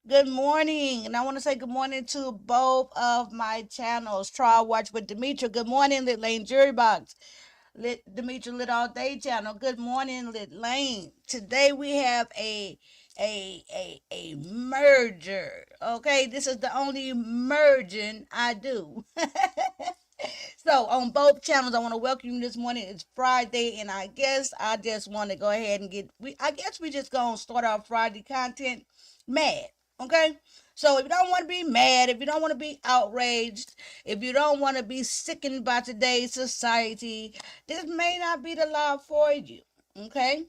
Good morning. And I want to say good morning to both of my channels. Try Watch with Demetra. Good morning, Lit Lane Jury Box. Demetra Lit All Day channel. Good morning, Lit Lane. Today we have a merger. Okay, this is the only merging I do. So on both channels, I want to welcome you this morning. It's Friday, and I guess I just want to go ahead and I guess we just gonna start our Friday content mad. Okay. So if you don't want to be mad, if you don't want to be outraged, if you don't want to be sickened by today's society, this may not be the law for you. Okay.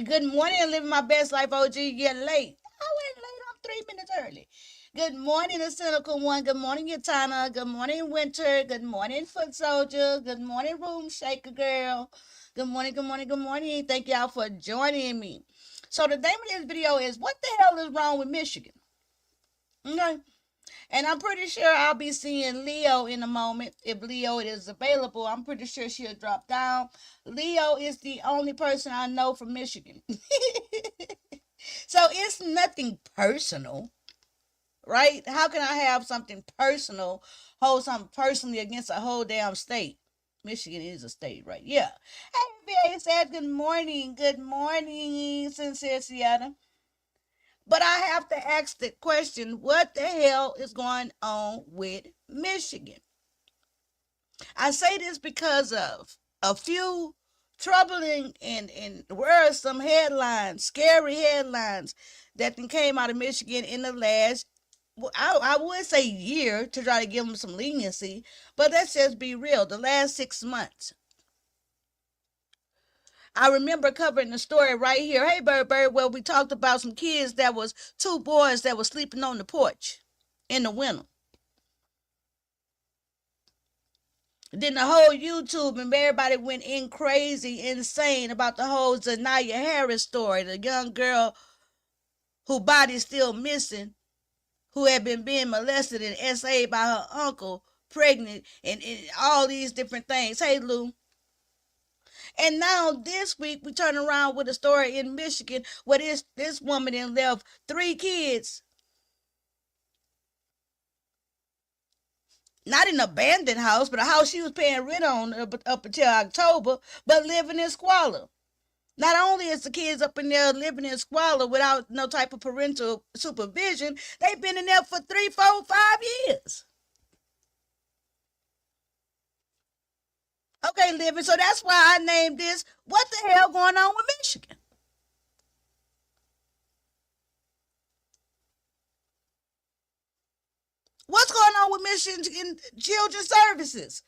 Good morning, living my best life, OG. You're late. I went late. I'm 3 minutes early. Good morning, the cynical one. Good morning, Yatana. Good morning, Winter. Good morning, Foot Soldier. Good morning, Room Shaker Girl. Good morning, good morning, good morning. Thank y'all for joining me. So the name of this video is what the hell is wrong with Michigan? Okay. And I'm pretty sure I'll be seeing Leo in a moment. If Leo is available, I'm pretty sure she'll drop down. Leo is the only person I know from Michigan. So it's nothing personal, right? How can I have something personal, hold something personally against a whole damn state? Michigan is a state, right? Yeah. Hey, VA said good morning. Good morning, Sincere Seattle. But I have to ask the question, what the hell is going on with Michigan? I say this because of a few troubling and worrisome headlines, scary headlines that came out of Michigan in the last, I would say year to try to give them some leniency, but let's just be real, the last 6 months. I remember covering the story right here. Hey, Bird, where we talked about some kids that was two boys that was sleeping on the porch in the winter. Then the whole YouTube and everybody went in crazy, insane about the whole Zanaya Harris story, the young girl whose body is still missing, who had been being molested and SA by her uncle, pregnant, and all these different things. Hey, Lou. And now this week we turn around with a story in Michigan where this woman then left 3 kids, not in an abandoned house, but a house she was paying rent on up until October, but living in squalor. Not only is the kids up in there living in squalor without no type of parental supervision, they've been in there for 3, 4, 5 years. Okay, living. So that's why I named this "What the Hell Going On with Michigan?" What's going on with Michigan Children's Services?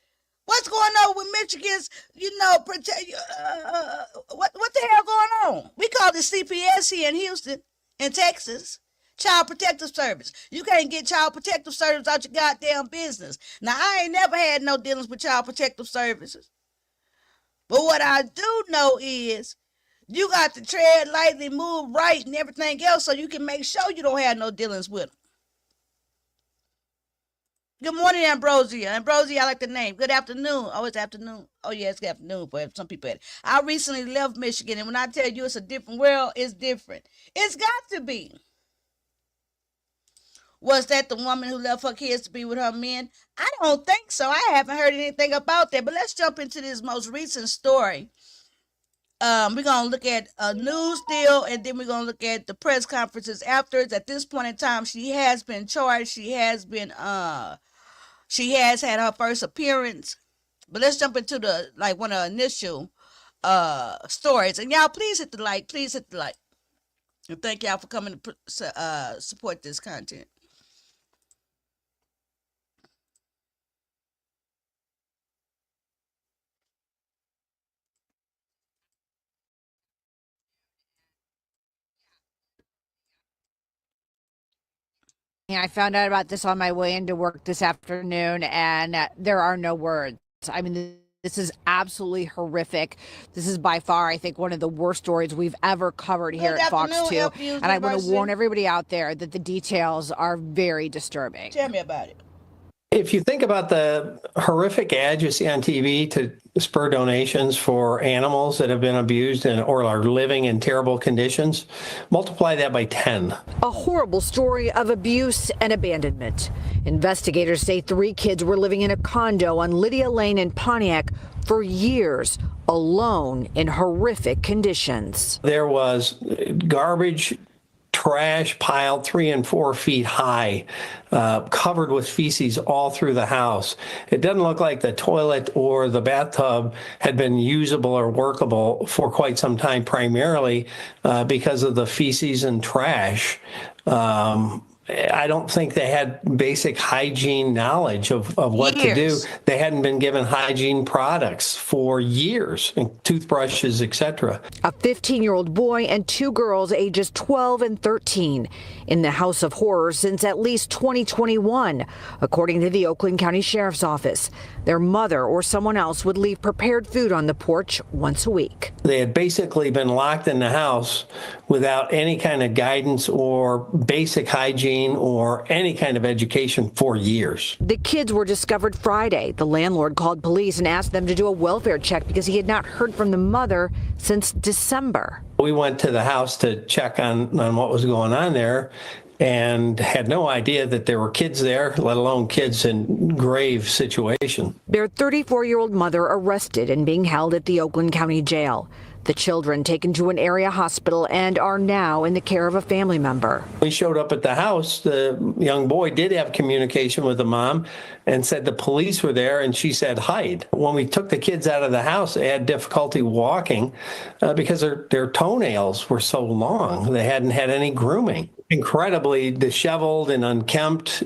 What's going on with Michigan's, what the hell going on? We call it CPS here in Houston, in Texas. Child Protective Service. You can't get Child Protective Service out your goddamn business. Now, I ain't never had no dealings with Child Protective Services. But what I do know is you got to tread lightly, move right, and everything else so you can make sure you don't have no dealings with them. Good morning, Ambrosia. Ambrosia, I like the name. Good afternoon. Oh, it's afternoon. Oh, yeah, it's good afternoon for some people. I recently left Michigan, and when I tell you it's a different world, it's different. It's got to be. Was that the woman who left her kids to be with her men? I don't think so. I haven't heard anything about that. But let's jump into this most recent story. We're gonna look at a news deal, and then we're gonna look at the press conferences afterwards. At this point in time, she has been charged. She has had her first appearance. But let's jump into the one of the initial stories. And y'all, please hit the like. Please hit the like. And thank y'all for coming to support this content. I found out about this on my way into work this afternoon, and there are no words. I mean, this is absolutely horrific. This is by far, I think, one of the worst stories we've ever covered here at Fox 2. And I want to warn everybody out there that the details are very disturbing. Tell me about it. If you think about the horrific ads you see on TV to spur donations for animals that have been abused or are living in terrible conditions, multiply that by 10. A horrible story of abuse and abandonment. Investigators say 3 kids were living in a condo on Lydia Lane in Pontiac for years, alone in horrific conditions. There was garbage, trash piled 3 and 4 feet high, covered with feces all through the house. It doesn't look like the toilet or the bathtub had been usable or workable for quite some time, primarily because of the feces and trash. I don't think they had basic hygiene knowledge of what to do. They hadn't been given hygiene products for years, and toothbrushes, etc. A 15-year-old boy and 2 girls ages 12 and 13 in the House of Horrors since at least 2021, according to the Oakland County Sheriff's Office. Their mother or someone else would leave prepared food on the porch once a week. They had basically been locked in the house without any kind of guidance or basic hygiene or any kind of education for years. The kids were discovered Friday. The landlord called police and asked them to do a welfare check because he had not heard from the mother since December. We went to the house to check on what was going on there and had no idea that there were kids there, let alone kids in grave situation. Their 34-year-old mother arrested and being held at the Oakland County Jail. The children taken to an area hospital and are now in the care of a family member. We showed up at the house. The young boy did have communication with the mom and said the police were there, and she said hide. When we took the kids out of the house, they had difficulty walking because their toenails were so long. They hadn't had any grooming. Incredibly disheveled and unkempt,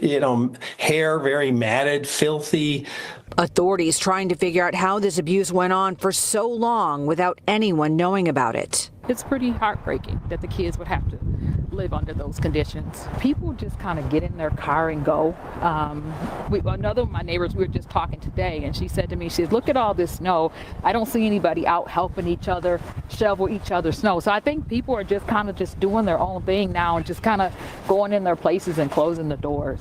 hair very matted, filthy. Authorities trying to figure out how this abuse went on for so long without anyone knowing about it. It's pretty heartbreaking that the kids would have to live under those conditions. People just kind of get in their car and go. Another of my neighbors, we were just talking today, and she said to me, she said, look at all this snow. I don't see anybody out helping each other, shovel each other's snow. So I think people are just kind of just doing their own thing now and just kind of going in their places and closing the doors.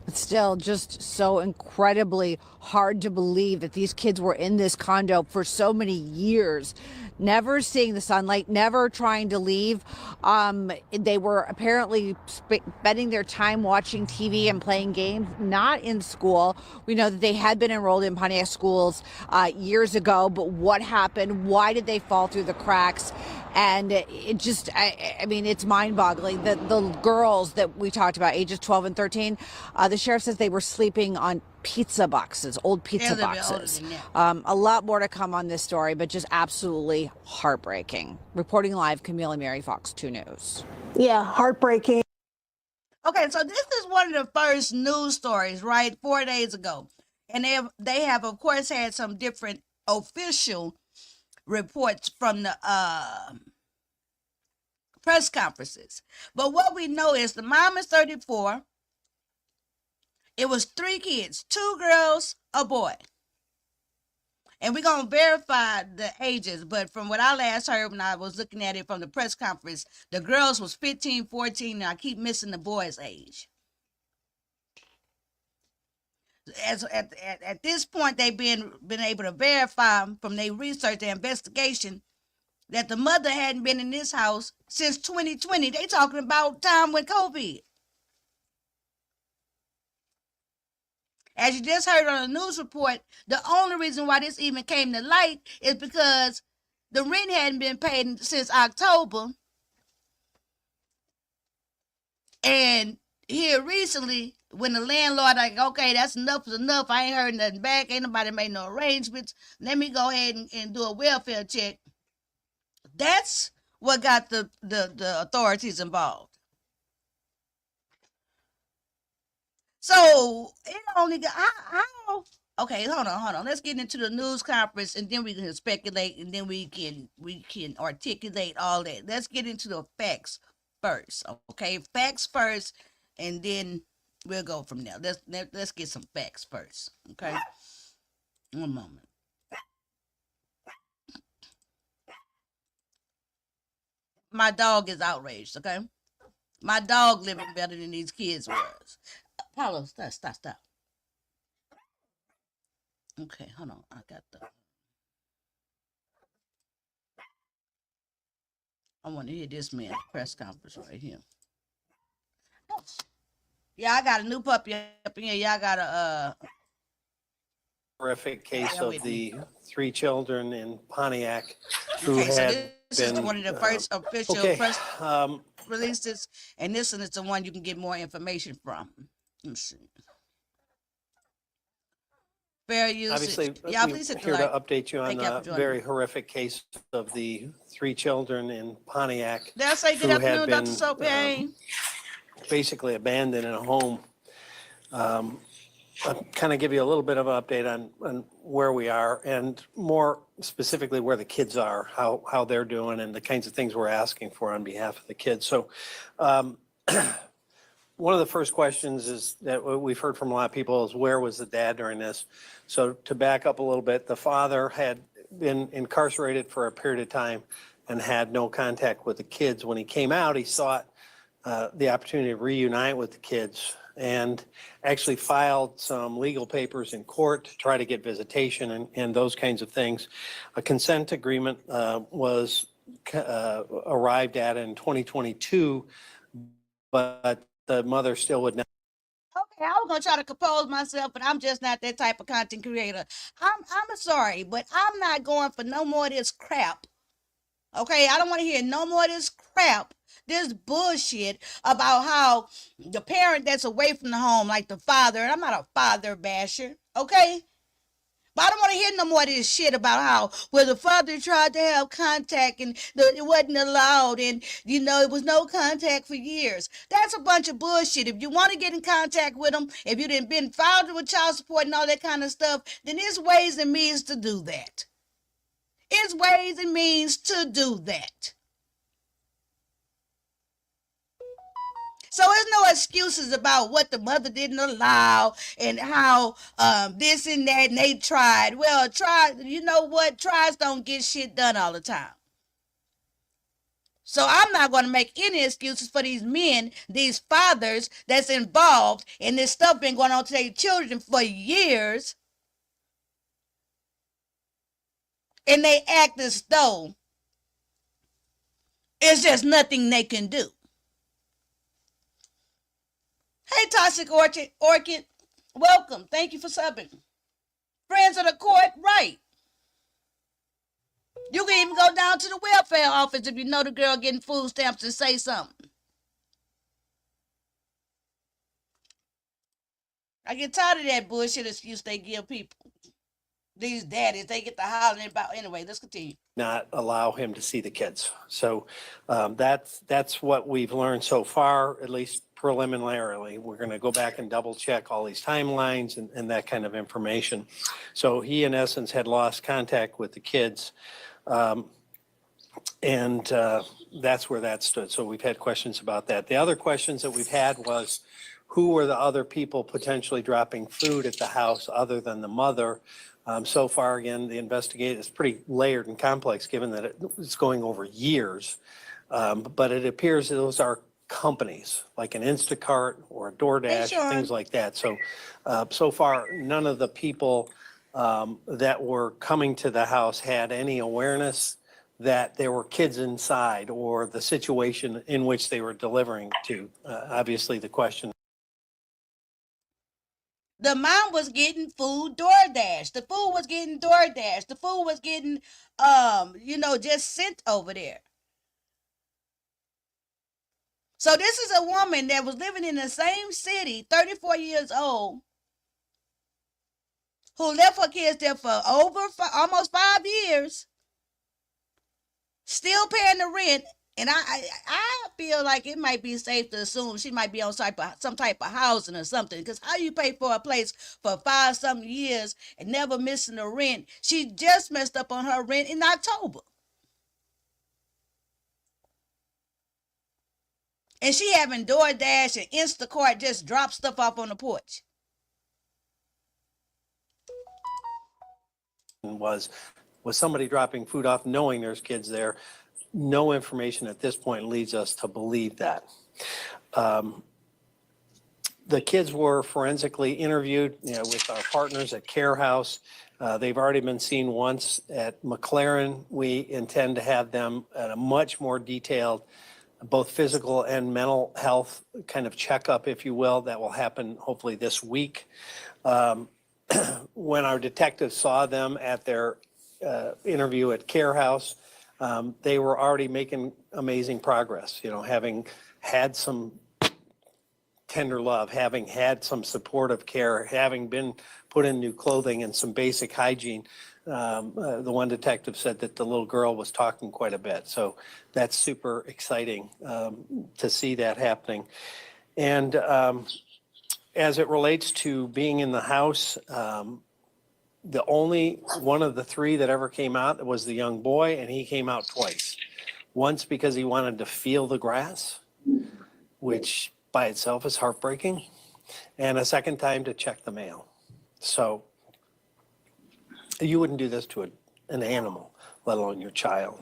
It's still just so incredibly hard to believe that these kids were in this condo for so many years, never seeing the sunlight, never trying to leave. They were apparently spending their time watching TV and playing games, not in school. We know that they had been enrolled in Pontiac schools years ago, but what happened? Why did they fall through the cracks? And it just, I mean, it's mind-boggling. The girls that we talked about, ages 12 and 13, the sheriff says they were sleeping on pizza boxes, old pizza boxes. A lot more to come on this story, but just absolutely heartbreaking. Reporting live, Camila Mary, Fox 2 News. Yeah, heartbreaking. Okay, so this is one of the first news stories, right? 4 days ago. And they have, of course, had some different official reports from the press conferences. But what we know is the mom is 34. It was 3 kids, 2 girls, a boy. And we're going to verify the ages. But from what I last heard when I was looking at it from the press conference, the girls was 15, 14, and I keep missing the boy's age. At this point, they've been able to verify from their research, their investigation, that the mother hadn't been in this house since 2020. They talking about time with COVID. As you just heard on the news report, the only reason why this even came to light is because the rent hadn't been paid since October. And here recently, when the landlord like, okay, that's enough is enough. I ain't heard nothing back. Ain't nobody made no arrangements. Let me go ahead and do a welfare check. That's what got the authorities involved. So it only got how. Okay, hold on. Let's get into the news conference, and then we can speculate, and then we can articulate all that. Let's get into the facts first. Okay, facts first, and then we'll go from there. Let's get some facts first. Okay, one moment. My dog is outraged. Okay, my dog living better than these kids was. Paulo, stop. Okay, hold on. I want to hear this man's press conference right here. Yeah, I got a new puppy up in here. Y'all got a Horrific case bear of with me. the 3 children in Pontiac who Okay, so had this is been one of the first official okay. press releases, and this one is the one you can get more information from. Let's see. Fair use. Obviously, Y'all, we're please hit the here to like. update you on Thank y'all the for joining very me. horrific case of the 3 children in Pontiac Did I say good who had afternoon, Dr. been Sopain? basically abandoned in a home. I'll kind of give you a little bit of an update on where we are, and more specifically where the kids are, how they're doing, and the kinds of things we're asking for on behalf of the kids. So one of the first questions is that we've heard from a lot of people is, where was the dad during this? So to back up a little bit, the father had been incarcerated for a period of time and had no contact with the kids. When he came out, he sought the opportunity to reunite with the kids and actually filed some legal papers in court to try to get visitation and those kinds of things. A consent agreement was arrived at in 2022, but the mother still would not. Okay, I was gonna try to compose myself, but I'm just not that type of content creator. I'm sorry, but I'm not going for no more of this crap. Okay, I don't want to hear no more of this crap, this bullshit about how the parent that's away from the home, like the father, and I'm not a father basher, okay? But I don't want to hear no more of this shit about how, well, the father tried to have contact and it wasn't allowed, and, it was no contact for years. That's a bunch of bullshit. If you want to get in contact with them, if you didn't been filed with child support and all that kind of stuff, then there's ways and means to do that. It's ways and means to do that. So there's no excuses about what the mother didn't allow and how this and that and they tried. Well, you know what? Tries don't get shit done all the time. So I'm not going to make any excuses for these men, these fathers that's involved in this stuff been going on to their children for years. And they act as though it's just nothing they can do. Hey, Toxic Orchid, welcome. Thank you for subbing. Friends of the court, right. You can even go down to the welfare office if you know the girl getting food stamps and say something. I get tired of that bullshit excuse they give people. These daddies, they get the hollering about. Anyway, let's continue. Not allow him to see the kids. So that's what we've learned so far, at least preliminarily. We're going to go back and double check all these timelines and that kind of information. So he, in essence, had lost contact with the kids. And that's where that stood. So we've had questions about that. The other questions that we've had was, who were the other people potentially dropping food at the house other than the mother? So far, again, the investigation is pretty layered and complex, given that it's going over years. But it appears that those are companies, like an Instacart or a DoorDash, things like that. So, so far, none of the people that were coming to the house had any awareness that there were kids inside or the situation in which they were delivering to. Obviously, the question. The mom was getting food DoorDash. The food was getting DoorDash. The food was getting, just sent over there. So this is a woman that was living in the same city, 34 years old, who left her kids there for almost 5 years, still paying the rent. And I feel like it might be safe to assume she might be on some type of housing or something. Because how you pay for a place for 5-something years and never missing the rent? She just messed up on her rent in October. And she having DoorDash and Instacart just drop stuff off on the porch. Was somebody dropping food off knowing there's kids there? No information at this point leads us to believe that. The kids were forensically interviewed, with our partners at Care House. They've already been seen once at McLaren. We intend to have them at a much more detailed, both physical and mental health kind of checkup, if you will. That will happen hopefully this week. When our detectives saw them at their interview at Care House, they were already making amazing progress, having had some tender love, having had some supportive care, having been put in new clothing and some basic hygiene. The one detective said that the little girl was talking quite a bit. So that's super exciting to see that happening. And as it relates to being in the house, the only one of the three that ever came out was the young boy, and he came out twice. Once because he wanted to feel the grass, which by itself is heartbreaking, and a second time to check the mail. So you wouldn't do this to an animal, let alone your child.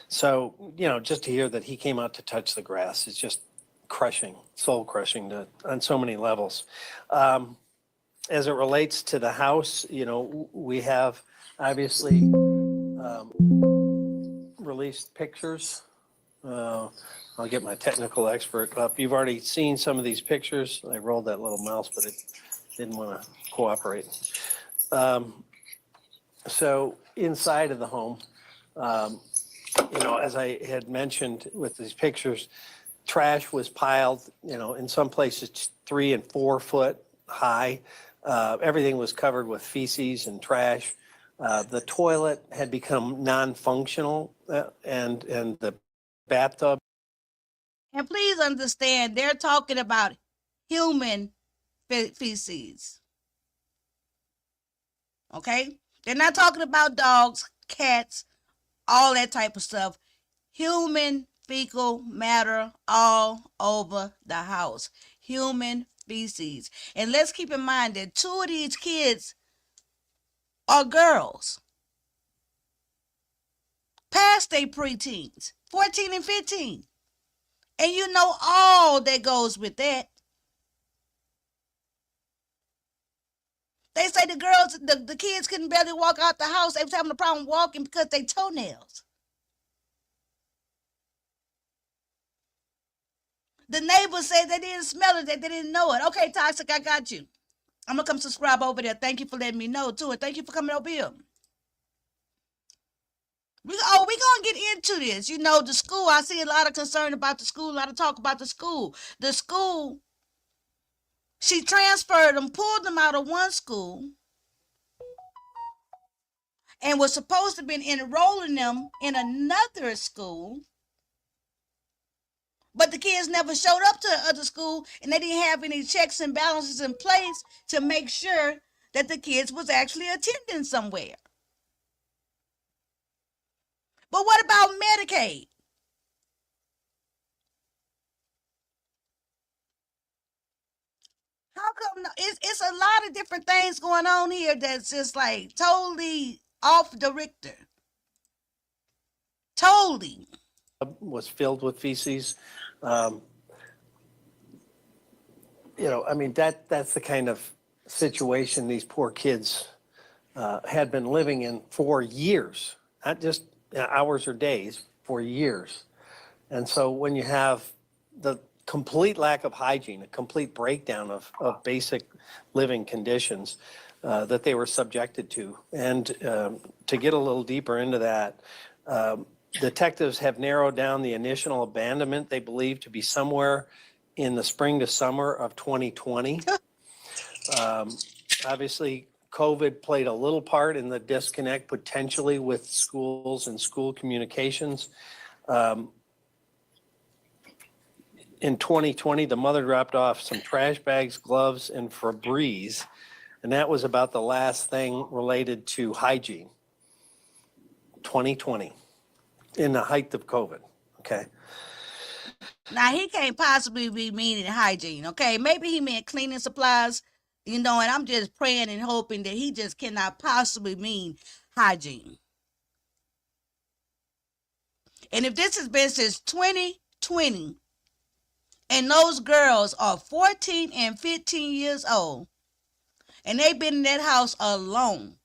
So, just to hear that he came out to touch the grass is just crushing, soul crushing on so many levels. As it relates to the house, we have obviously released pictures. I'll get my technical expert up. You've already seen some of these pictures. I rolled that little mouse, but it didn't want to cooperate. So inside of the home, as I had mentioned with these pictures, trash was piled, in some places 3 and 4 foot high. Everything was covered with feces and trash. The toilet had become non-functional, and the bathtub. And please understand, they're talking about human feces. Okay? They're not talking about dogs, cats, all that type of stuff. Human fecal matter all over the house. Human feces. And let's keep in mind that 2 of these kids are girls. Past their preteens, 14 and 15. And you know all that goes with that. They say the girls, the kids couldn't barely walk out the house. They was having a problem walking because they toenails. The neighbors said they didn't smell it, that they didn't know it. Okay, Toxic, I got you. I'm going to come subscribe over there. Thank you for letting me know, too. And thank you for coming over here. We're going to get into this. The school, I see a lot of concern about the school, a lot of talk about the school. The school, she transferred them, pulled them out of one school, and was supposed to be enrolling them in another school. But the kids never showed up to the other school, and they didn't have any checks and balances in place to make sure that the kids was actually attending somewhere. But what about Medicaid? How come it's a lot of different things going on here that's just like totally off the Richter? Totally. Was filled with feces. That's the kind of situation these poor kids had been living in for years, not just hours or days, for years. And so when you have the complete lack of hygiene, a complete breakdown of basic living conditions that they were subjected to, and to get a little deeper into that, detectives have narrowed down the initial abandonment they believe to be somewhere in the spring to summer of 2020. Obviously, COVID played a little part in the disconnect potentially with schools and school communications. In 2020, the mother dropped off some trash bags, gloves, and Febreze, and that was about the last thing related to hygiene. 2020, in the height of COVID, okay? Now, he can't possibly be meaning hygiene, okay? Maybe he meant cleaning supplies, and I'm just praying and hoping that he just cannot possibly mean hygiene. And if this has been since 2020, And those girls are 14 and 15 years old. And they've been in that house alone.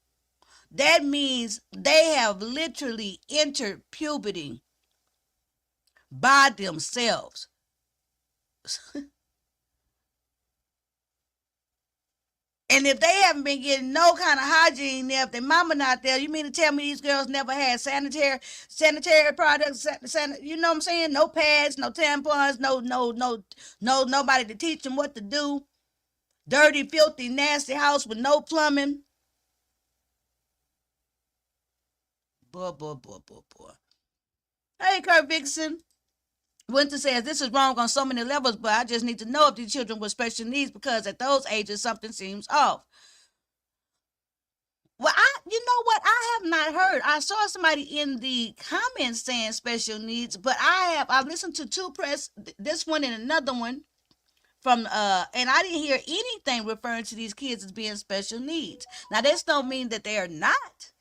That means they have literally entered puberty by themselves. And if they haven't been getting no kind of hygiene there, if their mama not there, you mean to tell me these girls never had sanitary products, you know what I'm saying? No pads, no tampons, nobody to teach them what to do. Dirty, filthy, nasty house with no plumbing. Boy. Hey, Kurt Vixen. Winter says this is wrong on so many levels, but I just need to know if these children with special needs because at those ages something seems off. Well, you know what? I have not heard. I saw somebody in the comments saying special needs, but I've listened to two press, this one and another one from and I didn't hear anything referring to these kids as being special needs. Now, this don't mean that they are not.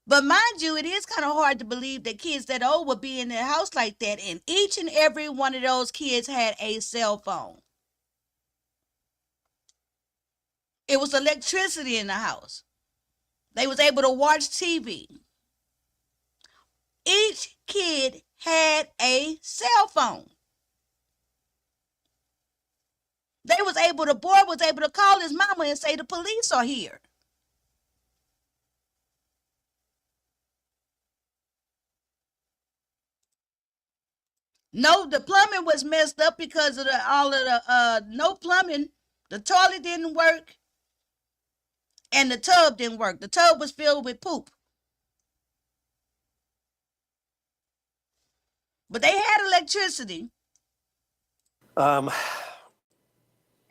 But mind you, it is kind of hard to believe that kids that old would be in their house like that, and each and every one of those kids had a cell phone. It was electricity in the house. They was able to watch TV. Each kid had a cell phone. The boy was able to call his mama and say the police are here. No, the plumbing was messed up because of no plumbing. The toilet didn't work and the tub didn't work. The tub was filled with poop. But they had electricity.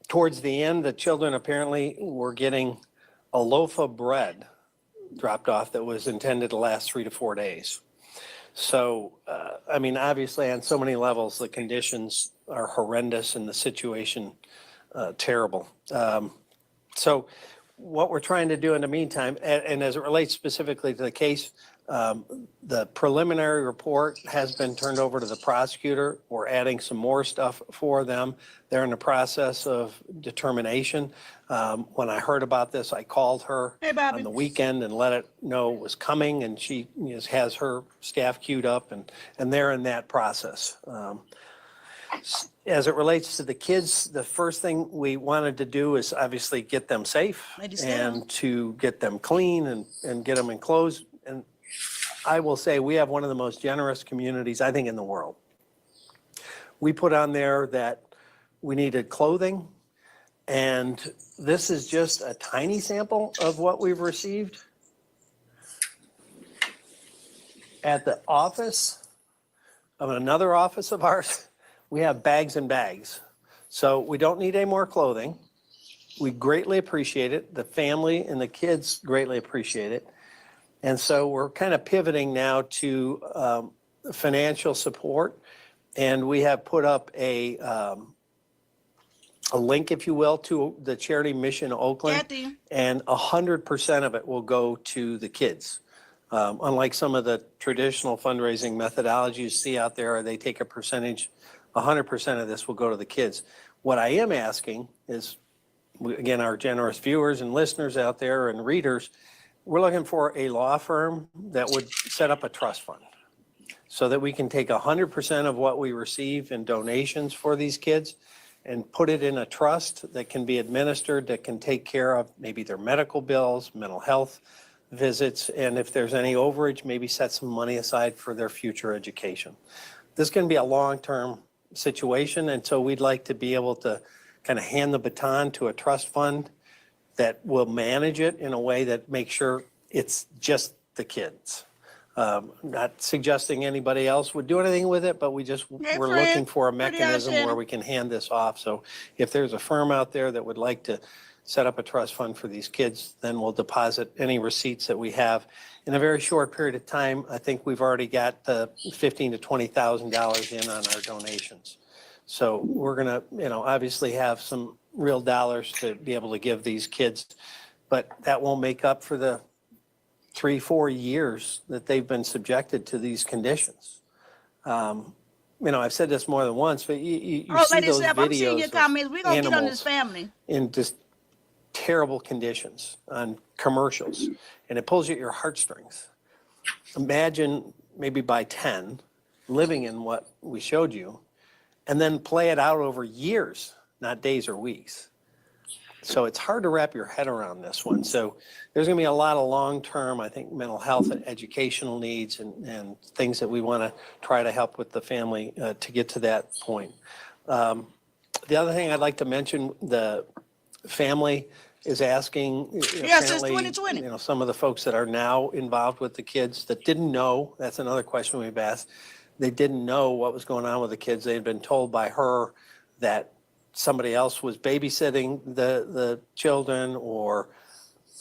Towards the end, the children apparently were getting a loaf of bread dropped off that was intended to last 3 to 4 days. So, I mean, obviously on so many levels, the conditions are horrendous and the situation terrible. So what we're trying to do in the meantime, and as it relates specifically to the case, the preliminary report has been turned over to the prosecutor. We're adding some more stuff for them. They're in the process of determination. When I heard about this, I called her on the weekend and let it know it was coming, and she has her staff queued up, and they're in that process. As it relates to the kids, the first thing we wanted to do is obviously get them safe and to get them clean and get them enclosed. And I will say we have one of the most generous communities, I think, in the world. We put on there that we needed clothing, and this is just a tiny sample of what we've received. At the office of another office of ours, we have bags and bags. So we don't need any more clothing. We greatly appreciate it. The family and the kids greatly appreciate it. And so we're kind of pivoting now to financial support. And we have put up a link, if you will, to the charity Mission Oakland. Kathy. And 100% of it will go to the kids. Unlike some of the traditional fundraising methodologies you see out there, they take a percentage. 100% of this will go to the kids. What I am asking is, again, our generous viewers and listeners out there and readers, we're looking for a law firm that would set up a trust fund so that we can take 100% of what we receive in donations for these kids and put it in a trust that can be administered, that can take care of maybe their medical bills, mental health visits, and if there's any overage, maybe set some money aside for their future education. This is going to be a long-term situation, and so we'd like to be able to kind of hand the baton to a trust fund that will manage it in a way that makes sure it's just the kids. Not suggesting anybody else would do anything with it, but we're looking for a mechanism where we can hand this off. So if there's a firm out there that would like to set up a trust fund for these kids, then we'll deposit any receipts that we have. In a very short period of time, I think we've already got the $15,000 to $20,000 in on our donations. So we're going to, obviously have some real dollars to be able to give these kids, but that won't make up for the 3-4 years that they've been subjected to these conditions. I've said this more than once, but you Oh, see Lady those Steph, I'm seeing your videos of comments. We're going to get on this animals family. in just terrible conditions on commercials, and it pulls at your heartstrings. Imagine maybe by 10 living in what we showed you, and then play it out over years, not days or weeks. So it's hard to wrap your head around this one. So there's going to be a lot of long-term, I think, mental health and educational needs and things that we want to try to help with the family to get to that point. The other thing I'd like to mention, the family is asking, Yeah, since apparently, 2020. some of the folks that are now involved with the kids that didn't know, that's another question we've asked, they didn't know what was going on with the kids. They had been told by her that somebody else was babysitting the children or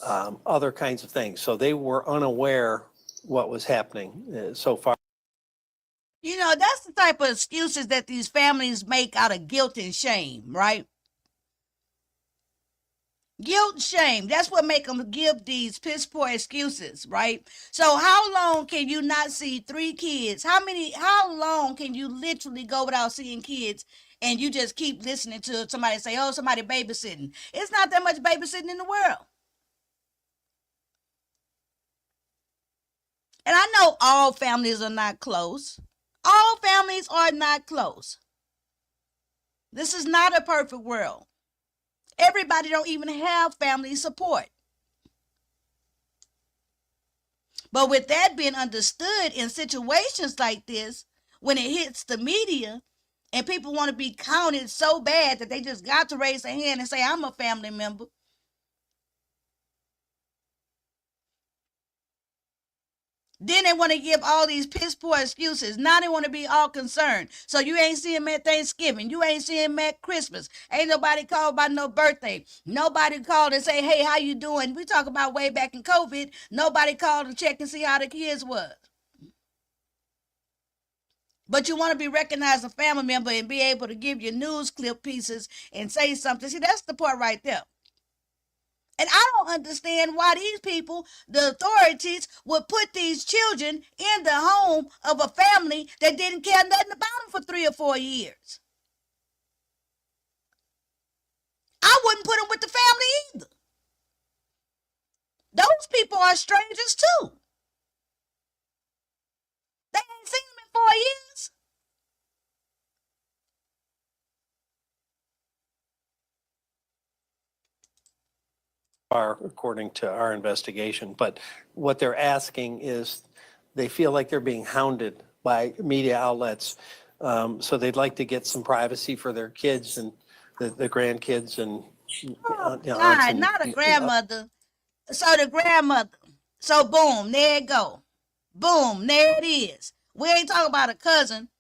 other kinds of things. So they were unaware what was happening so far. That's the type of excuses that these families make out of guilt and shame, right? Guilt, shame. That's what make them give these piss poor excuses, right? So how long can you not see 3 kids? How long can you literally go without seeing kids and you just keep listening to somebody say, oh, somebody babysitting? It's not that much babysitting in the world. And I know all families are not close. All families are not close. This is not a perfect world. Everybody don't even have family support. But with that being understood in situations like this, when it hits the media and people want to be counted so bad that they just got to raise their hand and say, I'm a family member. Then they want to give all these piss poor excuses. Now they want to be all concerned. So you ain't seeing him at Thanksgiving. You ain't seeing him at Christmas. Ain't nobody called about no birthday. Nobody called and say, hey, how you doing? We talk about way back in COVID. Nobody called to check and see how the kids was. But you want to be recognized as a family member and be able to give your news clip pieces and say something. See, that's the part right there. And I don't understand why these people, the authorities, would put these children in the home of a family that didn't care nothing about them for 3 or 4 years. I wouldn't put them with the family either. Those people are strangers too. They ain't seen them in 4 years. According to our investigation. But what they're asking is they feel like they're being hounded by media outlets. So they'd like to get some privacy for their kids and the grandkids and God, not a grandmother. So the grandmother. So boom, there it go. Boom, there it is. We ain't talking about a cousin.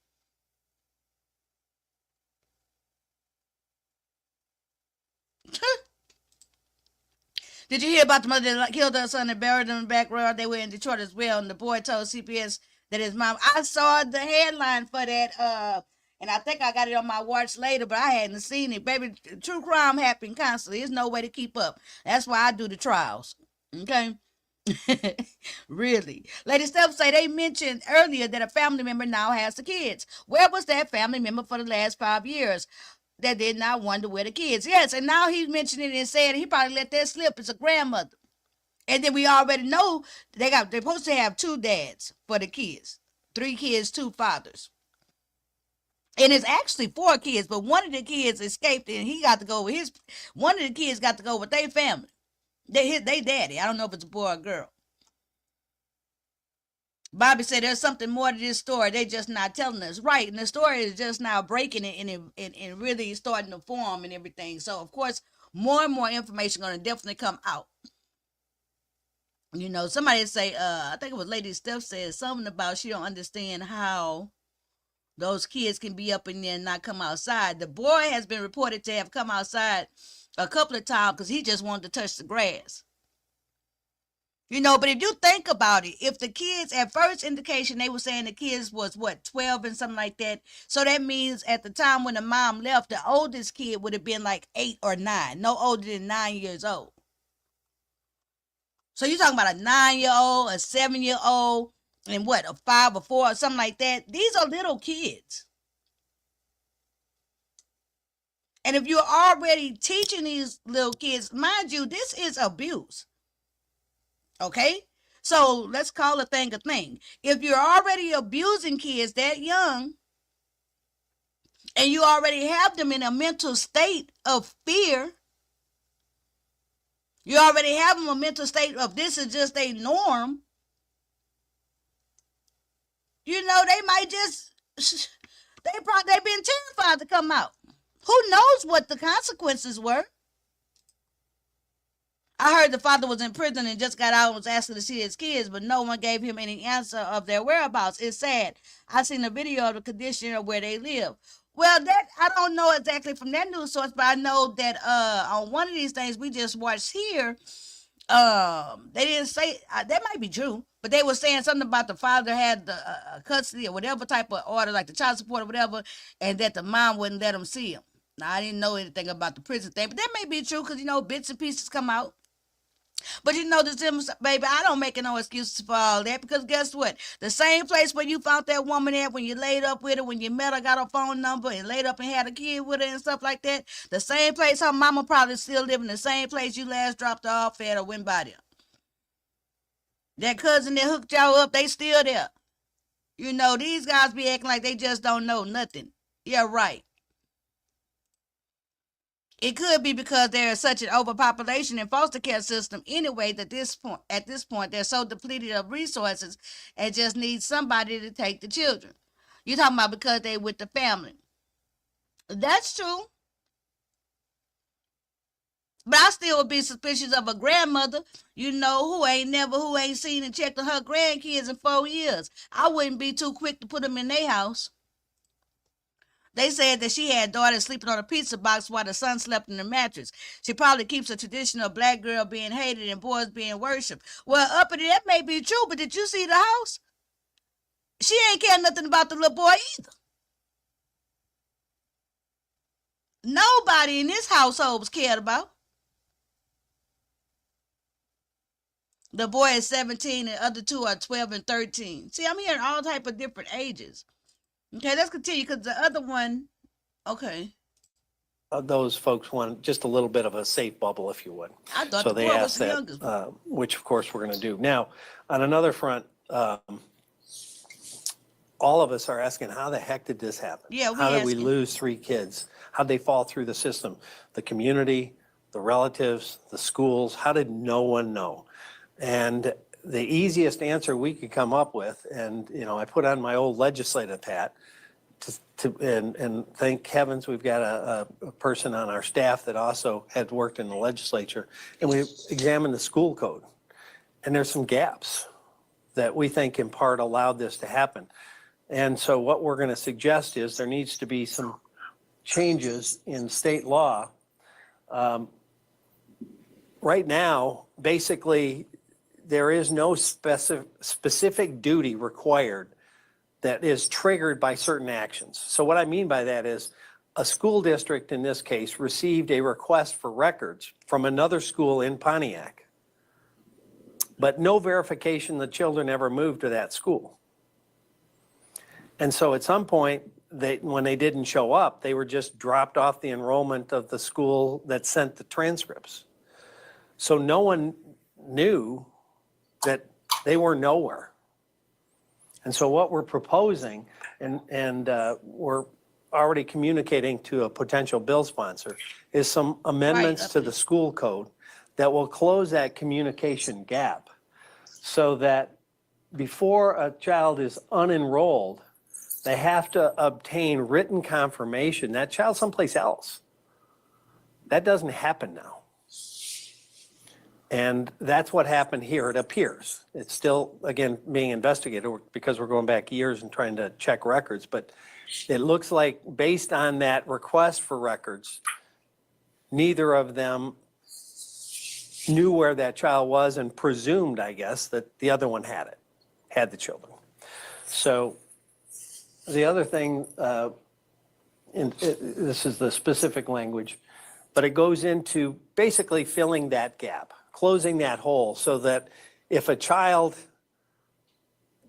Did you hear about the mother that killed her son and buried him in the backyard? They were in Detroit as well, and the boy told CPS that his mom. I saw the headline for that, and I think I got it on my watch later, but I hadn't seen it. Baby, true crime happening constantly. There's no way to keep up. That's why I do the trials. Okay. Really. Lady Steph say they mentioned earlier that a family member now has the kids. Where was that family member for the last 5 years? That did not wonder where the kids. Yes, and now he's mentioning it and saying he probably let that slip. It's a grandmother. And then we already know they're supposed to have 2 dads for the kids. 3 kids, 2 fathers. And it's actually 4 kids, but one of the kids escaped and he got to go with one of the kids got to go with their family. They daddy. I don't know if it's a boy or a girl. Bobby said there's something more to this story. They're just not telling us. Right. And the story is just now breaking it and really starting to form and everything. So, of course, more and more information going to definitely come out. Somebody say, I think it was Lady Steph said something about she don't understand how those kids can be up in there and not come outside. The boy has been reported to have come outside a couple of times because he just wanted to touch the grass. But if you think about it, if the kids, at first indication, they were saying the kids was 12 and something like that. So that means at the time when the mom left, the oldest kid would have been like 8 or 9, no older than 9 years old. So you're talking about a 9-year-old, a 7-year-old, and a 5 or 4 or something like that. These are little kids. And if you're already teaching these little kids, mind you, this is abuse. Okay? So let's call a thing a thing. If you're already abusing kids that young, and you already have them in a mental state of fear, you already have them in a mental state of this is just a norm, they might just, they've been terrified to come out. Who knows what the consequences were? I heard the father was in prison and just got out and was asking to see his kids, but no one gave him any answer of their whereabouts. It's sad. I seen a video of the condition of where they live. Well, that I don't know exactly from that news source, but I know that on one of these things we just watched here, they didn't say that might be true, but they were saying something about the father had the custody or whatever type of order, like the child support or whatever, and that the mom wouldn't let him see him. Now I didn't know anything about the prison thing, but that may be true because bits and pieces come out. But this, baby, I don't make no excuses for all that because guess what? The same place where you found that woman at when you laid up with her, when you met her, got her phone number and laid up and had a kid with her and stuff like that, the same place her mama probably still living, the same place you last dropped her off at or went by there. That cousin that hooked y'all up, they still there. These guys be acting like they just don't know nothing. Yeah, right. It could be because there is such an overpopulation in foster care system anyway that at this point they're so depleted of resources and just need somebody to take the children. You're talking about because they with the family. That's true. But I still would be suspicious of a grandmother, who ain't seen and checked on her grandkids in 4 years. I wouldn't be too quick to put them in their house. They said that she had daughters sleeping on a pizza box while the son slept in the mattress. She probably keeps a traditional black girl being hated and boys being worshipped. Well, uppity, that may be true, but did you see the house? She ain't care nothing about the little boy either. Nobody in this household was cared about. The boy is 17 and the other two are 12 and 13. See, I'm hearing all type of different ages. Okay, let's continue because the other one, okay. Those folks want just a little bit of a safe bubble, if you would. I thought so the they boy was asked the that, youngest one. which of course we're going to do. Now, on another front, all of us are asking, how the heck did this happen? Yeah, how did we lose 3 kids? How'd they fall through the system? The community, the relatives, the schools, how did no one know? And the easiest answer we could come up with, and I put on my old legislative hat, and thank heavens we've got a person on our staff that also had worked in the legislature, and we examined the school code, and there's some gaps that we think in part allowed this to happen. And so what we're going to suggest is there needs to be some changes in state law. Right now, basically, there is no specific duty required that is triggered by certain actions. So what I mean by that is a school district in this case received a request for records from another school in Pontiac, but no verification the children ever moved to that school. And so at some point, when they didn't show up, they were just dropped off the enrollment of the school that sent the transcripts. So no one knew that they were nowhere. And so what we're proposing, and we're already communicating to a potential bill sponsor, is some amendments to the school code that will close that communication gap so that before a child is unenrolled, they have to obtain written confirmation that child's someplace else. That doesn't happen now. And that's what happened here, it appears. It's still, again, being investigated because we're going back years and trying to check records. But it looks like based on that request for records, neither of them knew where that child was and presumed, I guess, that the other one had the children. So the other thing, this is the specific language, but it goes into basically filling that gap, closing that hole so that if a child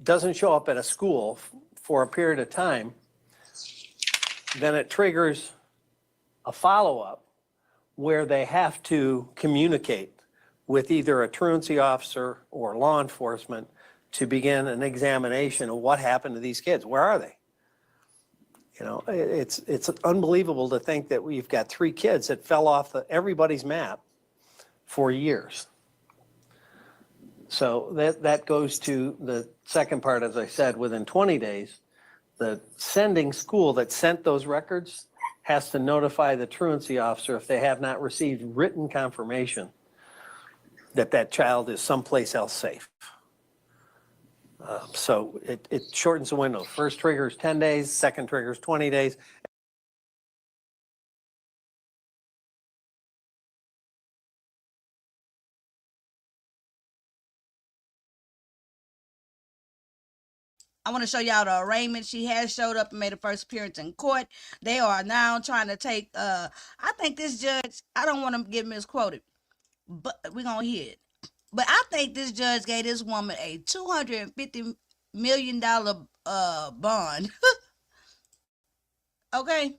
doesn't show up at a school for a period of time, then it triggers a follow-up where they have to communicate with either a truancy officer or law enforcement to begin an examination of what happened to these kids. Where are they? You know, it's unbelievable to think that we've got 3 kids that fell off everybody's map for years. So that goes to the second part, as I said, within 20 days, the sending school that sent those records has to notify the truancy officer if they have not received written confirmation that that child is someplace else safe. So it shortens the window. First trigger is 10 days, second trigger is 20 days. I want to show y'all the arraignment. She has showed up and made a first appearance in court. They are now trying to take, I think this judge, I don't want to get misquoted, but we're going to hear it. But I think this judge gave this woman a $250 million bond. Okay?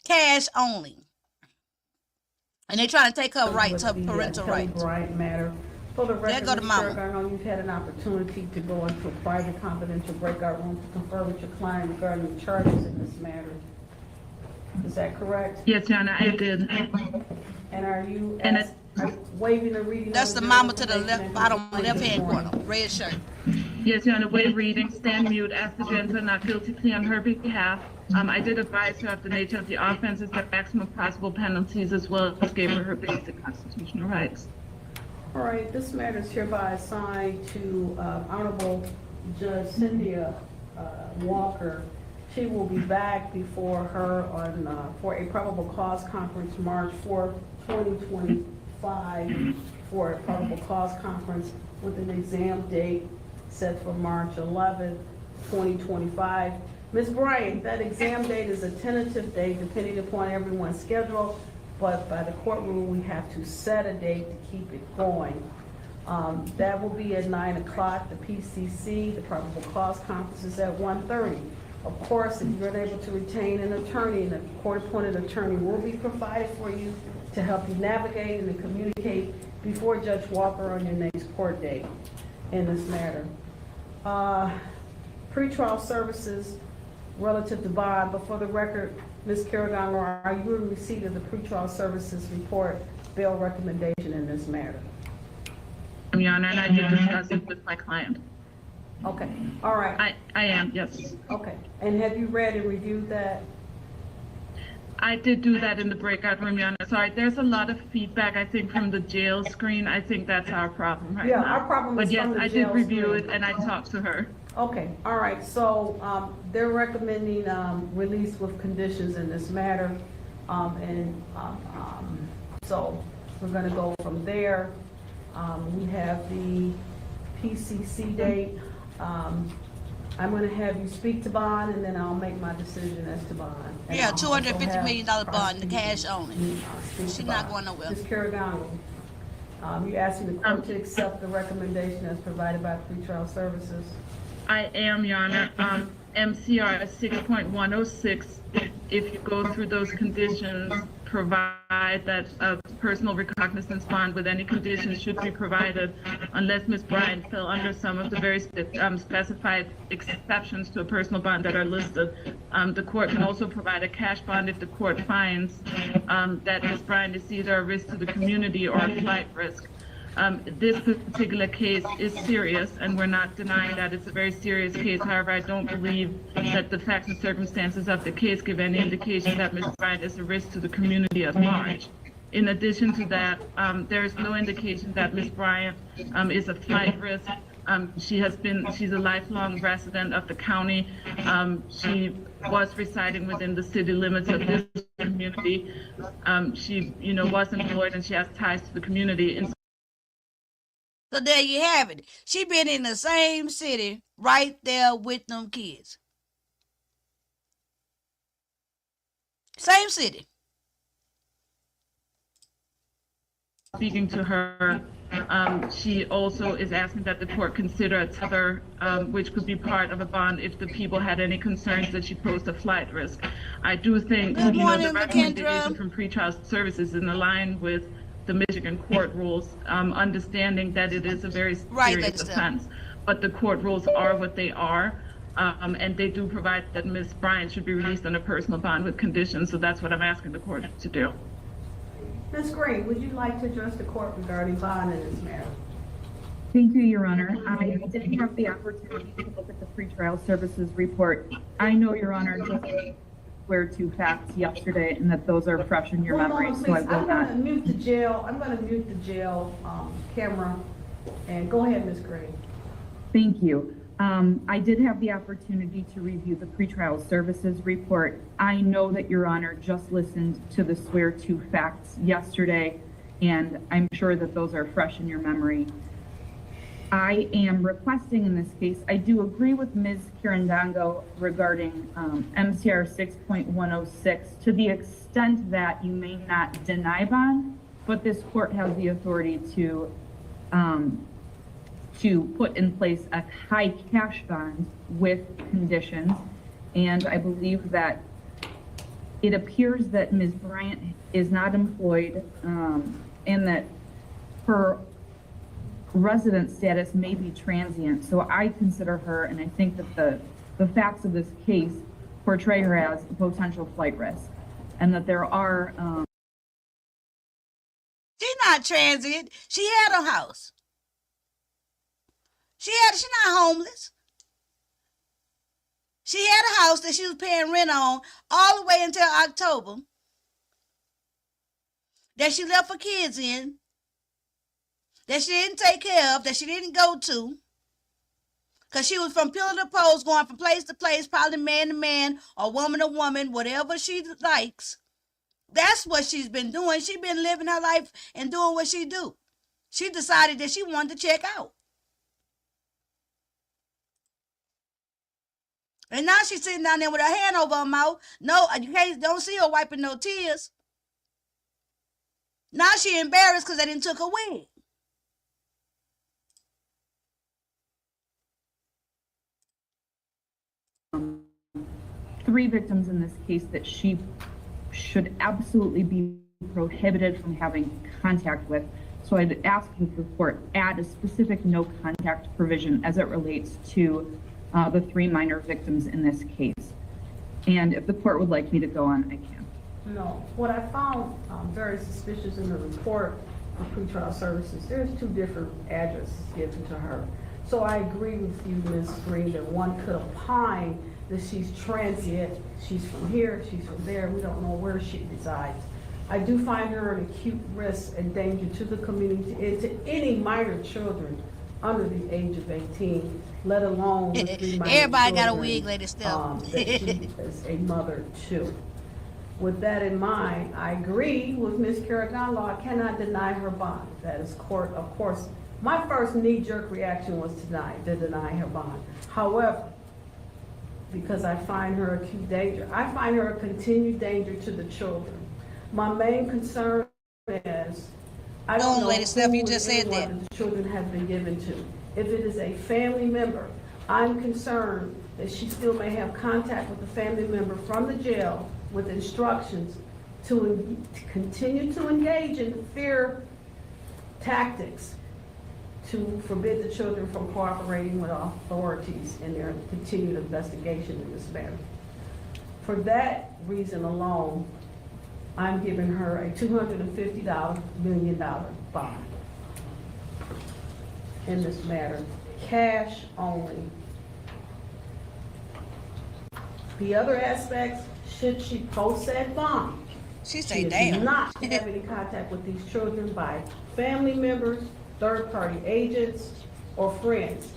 Cash only. And they're trying to take her rights, her parental rights. Bryant matter. For the record, go to Ms. mama. Caragano, you've had an opportunity to go into a private confidential breakout room to confer with your client regarding the charges in this matter. Is that correct? Yes, Your Honor, I did. And are you And waiving the reading? That's the mama to the left, bottom left hand corner, red shirt. Yes, Your Honor, waive reading, stand mute, ask the judge not guilty plea on her behalf. I did advise her of the nature of the offenses, the maximum possible penalties, as well as gave her basic constitutional rights. All right, this matter is hereby assigned to Honorable Judge Cynthia Walker. She will be back before her on for a probable cause conference March 4th, 2025, for a probable cause conference with an exam date set for March 11th, 2025. Ms. Bryant, that exam date is a tentative date depending upon everyone's schedule, but by the court rule, we have to set a date to keep it going. That will be at 9 o'clock. The PCC, the probable cause conference, is at 1:30. Of course, if you're unable to retain an attorney, and a court-appointed attorney will be provided for you to help you navigate and to communicate before Judge Walker on your next court date in this matter. Pretrial services relative to bond, but for the record, Ms. Caragano, are you in receipt of the pretrial services report bail recommendation in this matter? Your Honor, and I did discuss it with my client. Okay, all right. I am, yes. Okay, and have you read and reviewed that? I did do that in the breakout room, Your Honor. Sorry, there's a lot of feedback, I think, from the jail screen. I think that's our problem right now. Yeah, our problem is But yes, from the I jail did review screen. it and I talked to her. Okay, all right, so they're recommending release with conditions in this matter. So we're gonna go from there. We have the PCC date. I'm gonna have you speak to bond and then I'll make my decision as to bond. And Yeah, I'll also $250 have million bond, the cash prosecution, only. speak She's to not bond. going nowhere. Ms. Caragano, you asking the court to accept the recommendation as provided by pretrial services? I am, Your Honor. MCR 6.106, if you go through those conditions, provide that a personal recognizance bond with any conditions should be provided unless Ms. Bryant fell under some of the very specified exceptions to a personal bond that are listed. The court can also provide a cash bond if the court finds that Ms. Bryant is either a risk to the community or a flight risk. This particular case is serious, and we're not denying that it's a very serious case. However, I don't believe that the facts and circumstances of the case give any indication that Ms. Bryant is a risk to the community at large. In addition to that, there is no indication that Ms. Bryant is a flight risk. She's a lifelong resident of the county. She was residing within the city limits of this community. She, was employed and she has ties to the community. And So there you have it. She been in the same city right there with them kids. Same city. speaking to her, she also is asking that the court consider a tether, which could be part of a bond if the people had any concerns that she posed a flight risk. I do think, Good the morning, recommendation Lakendra. from pretrial services is in line with the Michigan court rules, understanding that it is a very Right, serious Lady Steph. offense, but the court rules are what they are. And they do provide that Ms. Bryant should be released on a personal bond with conditions, so that's what I'm asking the court to do. Ms. Green, would you like to address the court regarding bond in this matter? Thank you, Your Honor. I did have the opportunity to look at the pretrial services report. I know, Your Honor, just swear to facts yesterday and that those are fresh in your Hold memory, on, so I please. will I'm not. gonna mute the jail camera, and go ahead, Ms. Green. Thank you. I did have the opportunity to review the pretrial services report. I know that Your Honor just listened to the swear to facts yesterday, and I'm sure that those are fresh in your memory. I am requesting in this case, I do agree with Ms. Kirandongo regarding MCR 6.106 to the extent that you may not deny bond, but this court has the authority to put in place a high cash bond with conditions. And I believe that it appears that Ms. Bryant is not employed and that her resident status may be transient. So I consider her, and I think that the facts of this case portray her as a potential flight risk, and that there are. She's not transient. She had a house. She's not homeless. She had a house that she was paying rent on all the way until October, that she left her kids in, that she didn't take care of, that she didn't go to, because she was from pillar to post, going from place to place, probably man to man or woman to woman, whatever she likes. That's what she's been doing. She's been living her life and doing what she do. She decided that she wanted to check out. And now she's sitting down there with her hand over her mouth. No, you don't see her wiping no tears. Now she embarrassed because they didn't took her wig. Three victims in this case that she should absolutely be prohibited from having contact with. So I'd ask that the court add a specific no contact provision as it relates to the three minor victims in this case. And if the court would like me to go on, I can. No. What I found very suspicious in the report of pretrial services, there's two different addresses given to her. So I agree with you, Ms. Green, that one could opine that she's transient. She's from here, she's from there. We don't know where she resides. I do find her an acute risk and danger to the community and to any minor children under the age of 18, let alone the three minor Everybody children, got a wig, Lady Steph. that she is a mother to. With that in mind, I agree with Ms. Carragán. I cannot deny her bond. That is court, of course. My first knee-jerk reaction was to deny her bond. However, because I find her acute danger, I find her a continued danger to the children. My main concern is, I don't know Lady Steph, you who just and said what that. the children have been given to. If it is a family member, I'm concerned that she still may have contact with the family member from the jail with instructions to continue to engage in fear tactics to forbid the children from cooperating with authorities in their continued investigation in this matter. For that reason alone, I'm giving her a $250 million bond in this matter, cash only. The other aspects, should she post that bond, She she say, is damn. not to have any contact with these children by family members, third-party agents, or friends.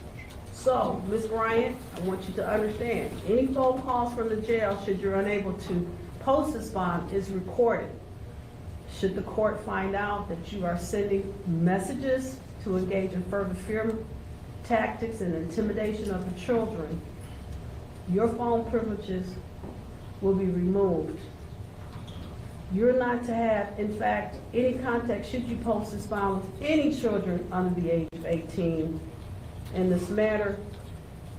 So, Ms. Bryant, I want you to understand, any phone calls from the jail, should you're unable to post this bond, is recorded. Should the court find out that you are sending messages to engage in further fear tactics and intimidation of the children, your phone privileges will be removed. You're not to have, in fact, any contact should you post this bond with any children under the age of 18 in this matter.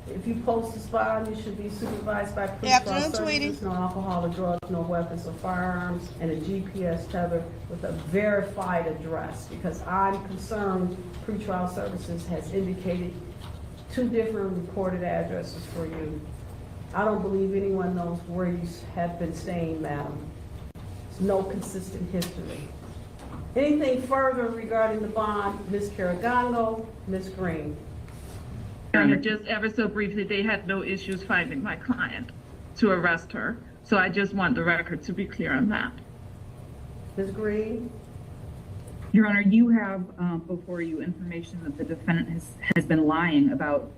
If you post this bond, you should be supervised by Afternoon, pretrial sweetie. services, no alcohol or drugs, no weapons or firearms, and a GPS tether with a verified address, because I'm concerned pretrial services has indicated 2 different reported addresses for you. I don't believe anyone knows where you have been staying, madam. There's no consistent history. Anything further regarding the bond, Ms. Caragongo, Ms. Green? Just ever so briefly, they had no issues finding my client to arrest her. So I just want the record to be clear on that. Ms. Green? Your Honor, you have before you information that the defendant has been lying about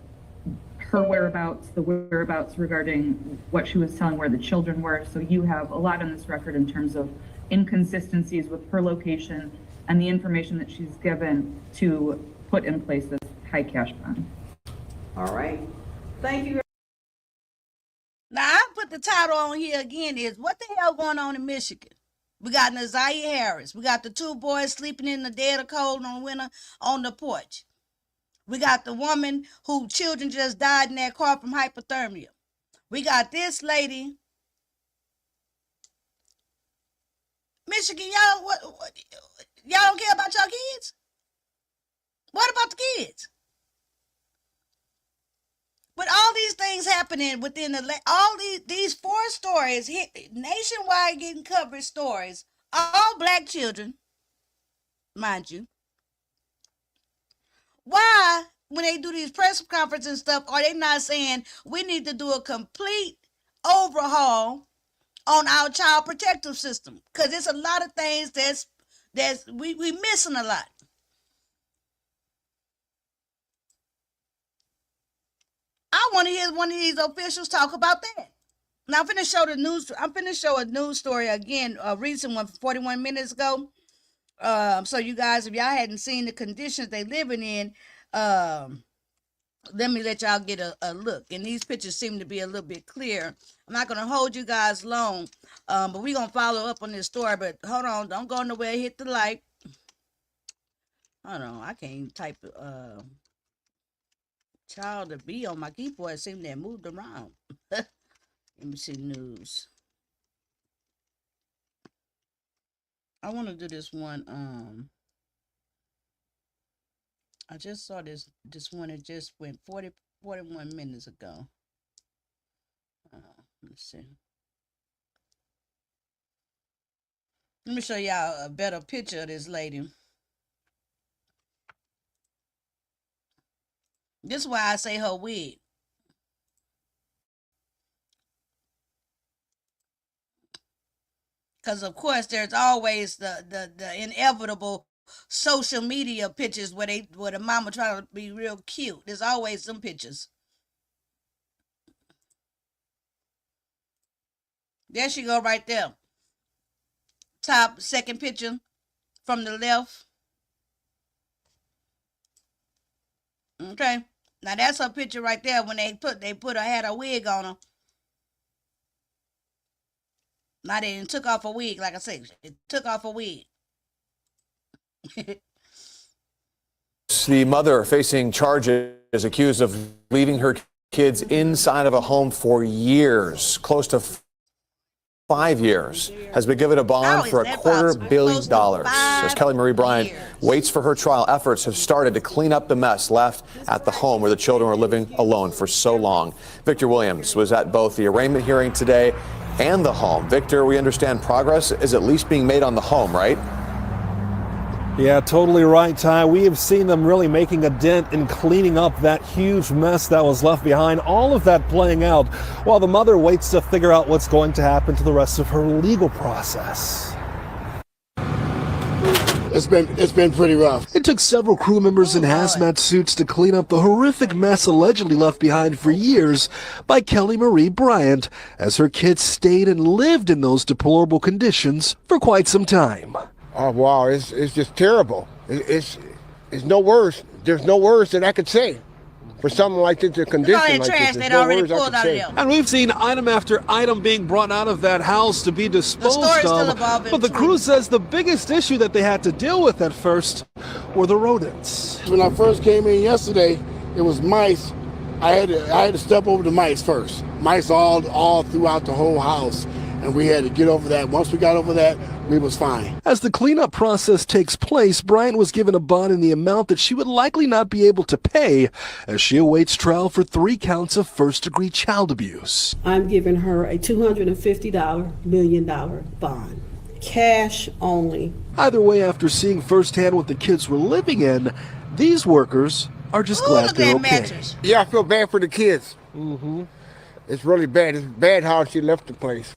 her whereabouts, the whereabouts regarding what she was telling where the children were. So you have a lot on this record in terms of inconsistencies with her location and the information that she's given to put in place this high cash bond. All right. Thank you. Now, I put the title on here again is, what the hell going on in Michigan? We got Nazaire Harris. We got the 2 boys sleeping in the dead of cold on winter on the porch. We got the woman whose children just died in that car from hypothermia. We got this lady. Michigan, y'all, what y'all don't care about your kids? What about the kids? With all these things happening within all these 4 stories, nationwide getting coverage stories, all black children, mind you. Why, when they do these press conferences and stuff, are they not saying we need to do a complete overhaul on our child protective system? Because there's a lot of things that's we missing a lot. I want to hear one of these officials talk about that. Now I'm finna show the news. I'm finna show a news story again, a recent one from 41 minutes ago. So you guys, if y'all hadn't seen the conditions they living in, let me let y'all get a look. And these pictures seem to be a little bit clear. I'm not gonna hold you guys long, but we're gonna follow up on this story. But hold on, don't go nowhere. Hit the like. Hold on, I can't even type child to be on my keyboard. It seemed to have moved around. Let me see news. I want to do this one. I just saw this one. It just went 41 minutes ago. Let's see. Let me show y'all a better picture of this lady. This is why I say her wig. Because, of course, there's always the inevitable social media pictures where the mama trying to be real cute. There's always some pictures. There she go right there. Top, second picture from the left. Okay. Now, that's her picture right there when they had a wig on her. Now they took off a wig, like I said, it took off a wig. The mother facing charges, accused of leaving her kids inside of a home for years, close to 5 years, has been given a bond for $250 million. As Kelly Marie Bryant waits for her trial, efforts have started to clean up the mess left at the home where the children were living alone for so long. Victor Williams was at both the arraignment hearing today and the home. Victor, we understand progress is at least being made on the home, right? Yeah, totally right, Ty. We have seen them really making a dent in cleaning up that huge mess that was left behind. All of that playing out while the mother waits to figure out what's going to happen to the rest of her legal process. It's been pretty rough. It took several crew members in hazmat suits to clean up the horrific mess allegedly left behind for years by Kelly Marie Bryant, as her kids stayed and lived in those deplorable conditions for quite some time. Oh wow, it's just terrible. It's no worse. There's no words that I could say. For something like this, a Look at all condition that like trash this, they'd there's no already words I pulled could out of say. there. And we've seen item after item being brought out of that house to be The disposed story's still of. evolving. But the too. crew says the biggest issue that they had to deal with at first were the rodents. When I first came in yesterday, it was mice. I had to step over the mice first. Mice all throughout the whole house, and we had to get over that. Once we got over that, we was fine. As the cleanup process takes place, Bryant was given a bond in the amount that she would likely not be able to pay as she awaits trial for 3 counts of first-degree child abuse. I'm giving her a $250 million bond, cash only. Either way, after seeing firsthand what the kids were living in, these workers are just Ooh, glad look at they're that okay. mattress. Yeah, I feel bad for the kids. Mm-hmm. It's really bad. It's bad how she left the place.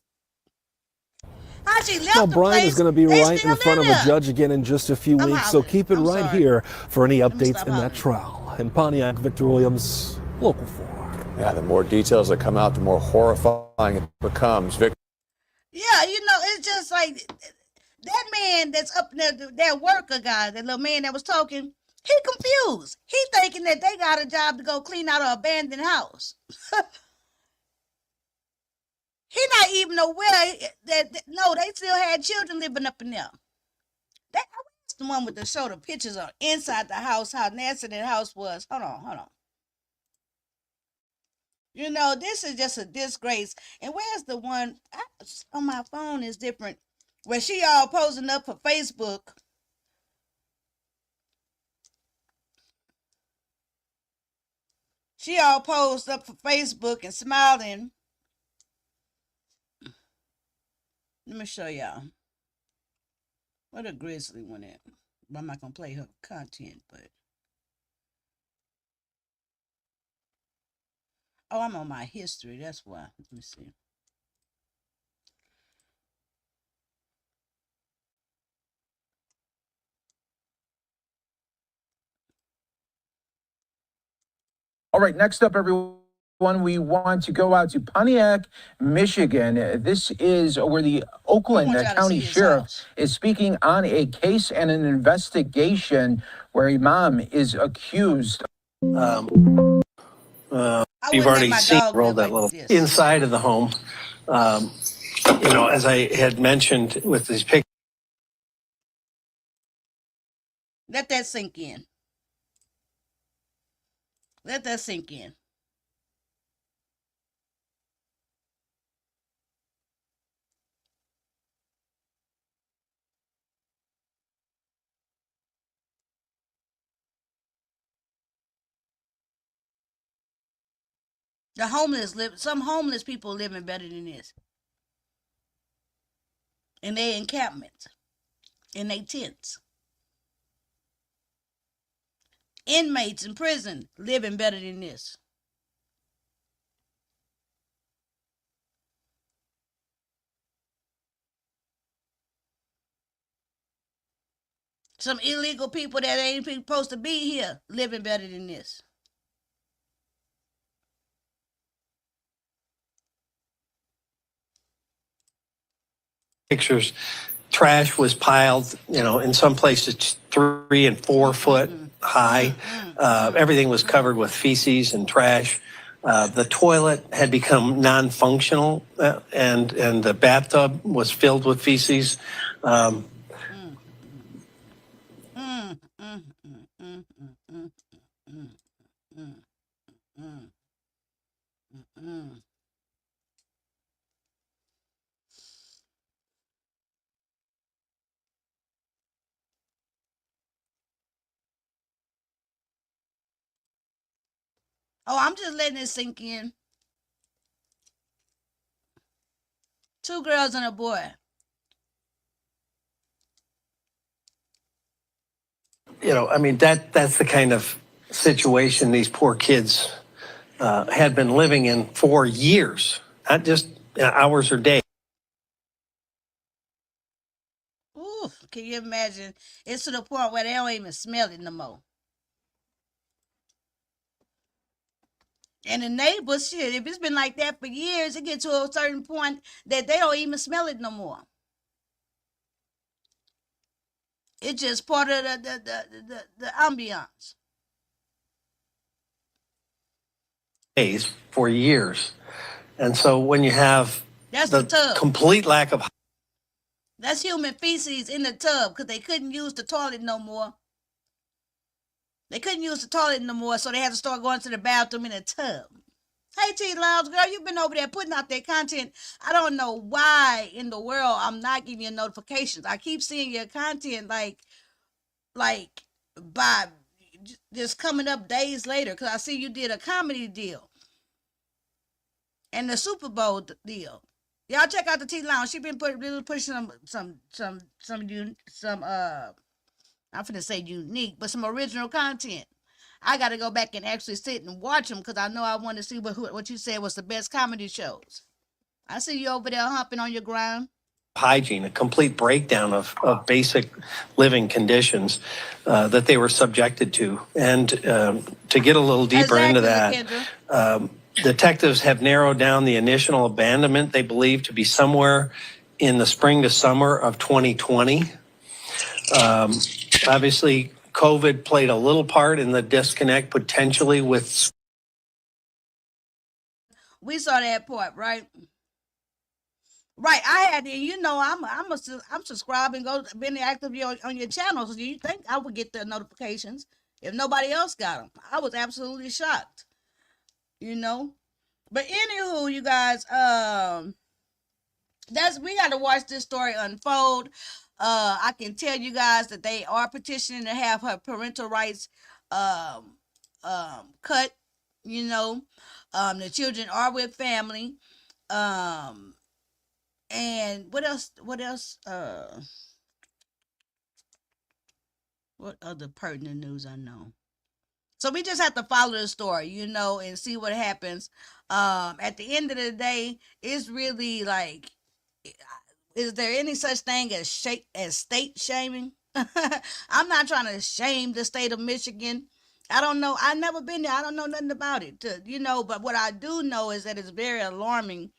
How she left Now, the Brian place, is going to be they right still in front of live a there. judge again in just a few I'm weeks, so hollering. keep it I'm right sorry. here for any me updates stop in that hollering. trial. In Pontiac, Victor Williams, Local 4. Yeah, the more details that come out, the more horrifying it becomes. Vic, Yeah, you know, it's just like that man that's up there, that worker guy, that little man that was talking, he confused. He thinking that they got a job to go clean out an abandoned house. He not even aware no, they still had children living up in there. That was the one with the show the pictures of inside the house, how nasty that house was. Hold on. You know, this is just a disgrace. And where's the one on my phone is different, where she all posing up for Facebook. She all posed up for Facebook and smiling. Let me show y'all. What a grizzly one at. I'm not gonna play her content, but oh, I'm on my history. That's why. Let me see. All right, next up, everyone, we want to go out to Pontiac, Michigan. This is where the Oakland y'all to County see his Sheriff house. is speaking on a case and an investigation where a mom is accused. I You've wouldn't let already my seen dog roll live that like little this. inside of the home. As I had mentioned with these pictures. Let that sink in. Let that sink in. Some homeless people living better than this. In their encampments, in their tents. Inmates in prison living better than this. Some illegal people that ain't supposed to be here living better than this. Pictures, trash was piled, in some places 3 and 4 foot high. Everything was covered with feces and trash. The toilet had become non-functional, and the bathtub was filled with feces. Oh, I'm just letting it sink in. 2 girls and a boy. That's the kind of situation these poor kids had been living in for years, not just hours or days. Ooh, can you imagine? It's to the point where they don't even smell it no more. And the neighbors, shit, if it's been like that for years, it gets to a certain point that they don't even smell it no more. It's just part of the ambiance. days for years. And so when you have That's the the tub. complete lack of That's human feces in the tub because they couldn't use the toilet no more. They couldn't use the toilet no more, so they had to start going to the bathroom in a tub. Hey, T Lounge girl, you've been over there putting out that content. I don't know why in the world I'm not giving you notifications. I keep seeing your content like by just coming up days later because I see you did a comedy deal and the Super Bowl deal. Y'all check out the T Lounge. She been pushing some I'm finna say unique, but some original content. I got to go back and actually sit and watch them because I know I want to see what you said was the best comedy shows. I see you over there humping on your ground. hygiene, a complete breakdown of basic living conditions that they were subjected to. And to get a little deeper into that, detectives have narrowed down the initial abandonment they believe to be somewhere in the spring to summer of 2020. Obviously, COVID played a little part in the disconnect potentially with. We saw that part, right? Right, I had, you know, I'm subscribing, been active on your channel. So do you think I would get the notifications if nobody else got them? I was absolutely shocked, you know. But anywho, you guys, we got to watch this story unfold. I can tell you guys that they are petitioning to have her parental rights cut. You know, the children are with family. And what else? What other pertinent news I know? So we just have to follow the story, you know, and see what happens. At the end of the day, it's really like, is there any such thing as state shaming? I'm not trying to shame the state of Michigan. I don't know. I've never been there. I don't know nothing about it, you know, but what I do know is that it's very alarming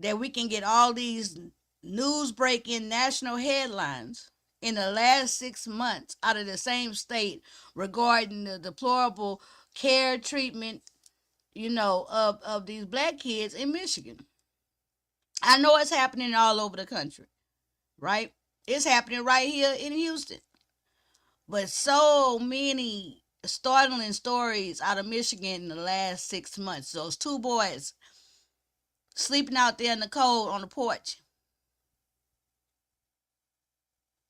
that we can get all these news breaking national headlines in the last 6 months out of the same state regarding the deplorable care treatment, you know, of these black kids in Michigan. I know it's happening all over the country, right? It's happening right here in Houston. But so many startling stories out of Michigan in the last 6 months. Those two boys sleeping out there in the cold on the porch.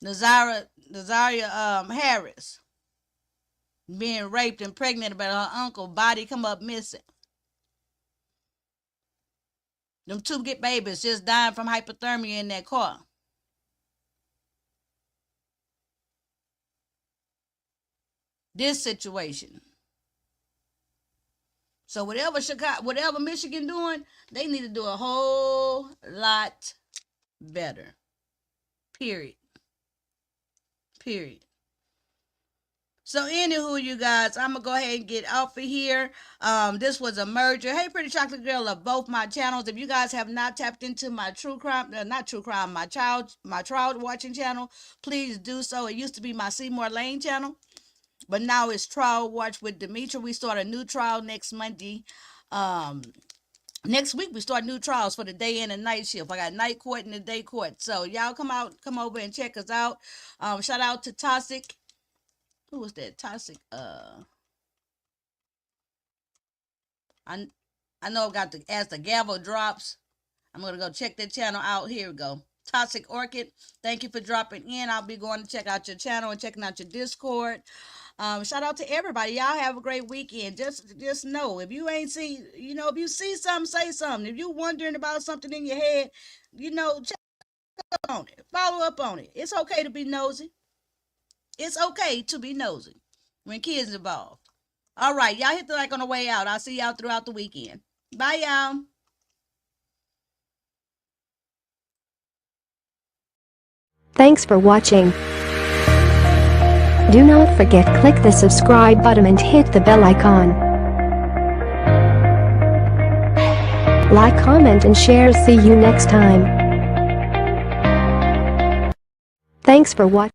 Nazaria Harris being raped and pregnant by her uncle, body come up missing. Them two babies just dying from hypothermia in that car. This situation. So whatever Michigan doing, they need to do a whole lot better. Period. So anywho, you guys, I'm gonna go ahead and get off of here. This was a merger. Hey, Pretty Chocolate Girl of both my channels. If you guys have not tapped into my my trial watching channel, please do so. It used to be my Seymour Lane channel, but now it's Trial Watch with Demetra. We start a new trial next Monday. Next week we start new trials for the day and the night shift. I got night court and the day court. So y'all come over and check us out. Shout out to Toxic. Who was that? Toxic. I know I've got as the gavel drops. I'm gonna go check that channel out. Here we go. Toxic Orchid. Thank you for dropping in. I'll be going to check out your channel and checking out your Discord. Shout out to everybody. Y'all have a great weekend. Just know, if you ain't see, you know, if you see something, say something. If you're wondering about something in your head, you know, check up on it. Follow up on it. It's okay to be nosy. It's okay to be nosy when kids involved. All right, y'all hit the like on the way out. I'll see y'all throughout the weekend. Bye, y'all. Thanks for watching. Do not forget click the subscribe button and hit the bell icon. Like, comment and share. See you next time. Thanks for watching.